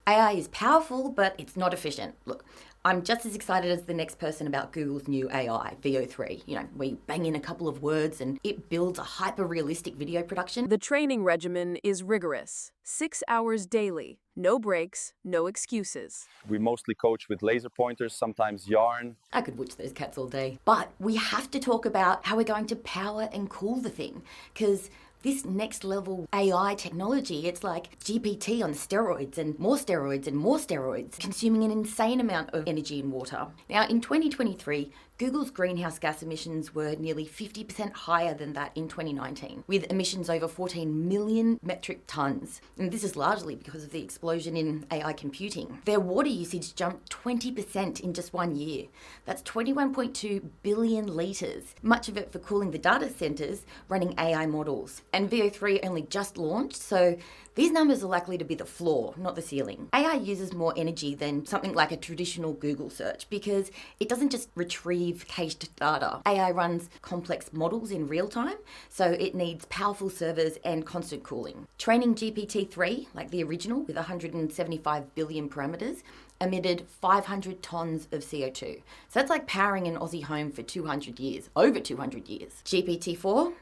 AI is powerful, but it's not efficient. Look, I'm just as excited as the next person about Google's new AI, VO3. We bang in a couple of words and it builds a hyper-realistic video production. The training regimen is rigorous. 6 hours daily. No breaks, no excuses. We mostly coach with laser pointers, sometimes yarn. I could watch those cats all day. But we have to talk about how we're going to power and cool the thing, because this next level AI technology, it's like GPT on steroids and more steroids and more steroids, consuming an insane amount of energy and water. Now, in 2023, Google's greenhouse gas emissions were nearly 50% higher than that in 2019, with emissions over 14 million metric tons. And this is largely because of the explosion in AI computing. Their water usage jumped 20% in just 1 year. That's 21.2 billion litres, much of it for cooling the data centres running AI models. And VO3 only just launched, so these numbers are likely to be the floor, not the ceiling. AI uses more energy than something like a traditional Google search because it doesn't just retrieve cached data. AI runs complex models in real time, so it needs powerful servers and constant cooling. Training GPT-3, like the original with 175 billion parameters, emitted 500 tons of CO2. So that's like powering an Aussie home for 200 years, over 200 years. GPT-4,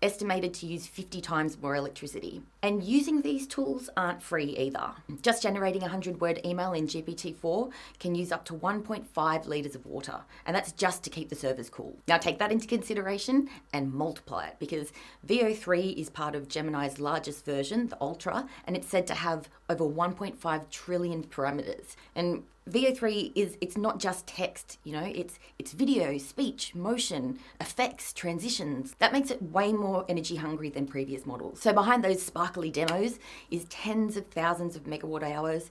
estimated to use 50 times more electricity. And using these tools aren't free either. Just generating a 100-word email in GPT-4 can use up to 1.5 litres of water, and that's just to keep the servers cool. Now take that into consideration and multiply it, because VO3 is part of Gemini's largest version, the Ultra, and it's said to have over 1.5 trillion parameters. And VO3 it's not just text, it's video, speech, motion, effects, transitions. That makes it way more energy hungry than previous models. So behind those sparkly demos is tens of thousands of megawatt hours,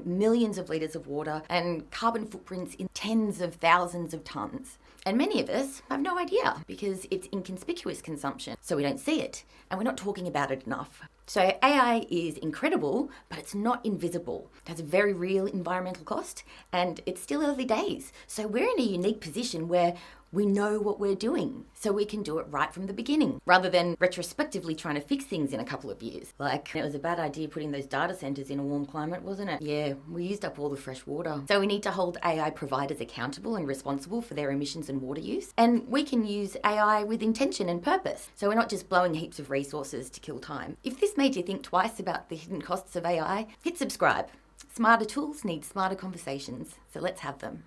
millions of litres of water, and carbon footprints in tens of thousands of tons. And many of us have no idea because it's inconspicuous consumption, so we don't see it, and we're not talking about it enough. So AI is incredible, but it's not invisible. It has a very real environmental cost, and it's still early days. So we're in a unique position where we know what we're doing, so we can do it right from the beginning, rather than retrospectively trying to fix things in a couple of years. Like, it was a bad idea putting those data centres in a warm climate, wasn't it? Yeah, we used up all the fresh water. So we need to hold AI providers accountable and responsible for their emissions and water use. And we can use AI with intention and purpose. So we're not just blowing heaps of resources to kill time. If this made you think twice about the hidden costs of AI, hit subscribe. Smarter tools need smarter conversations, so let's have them.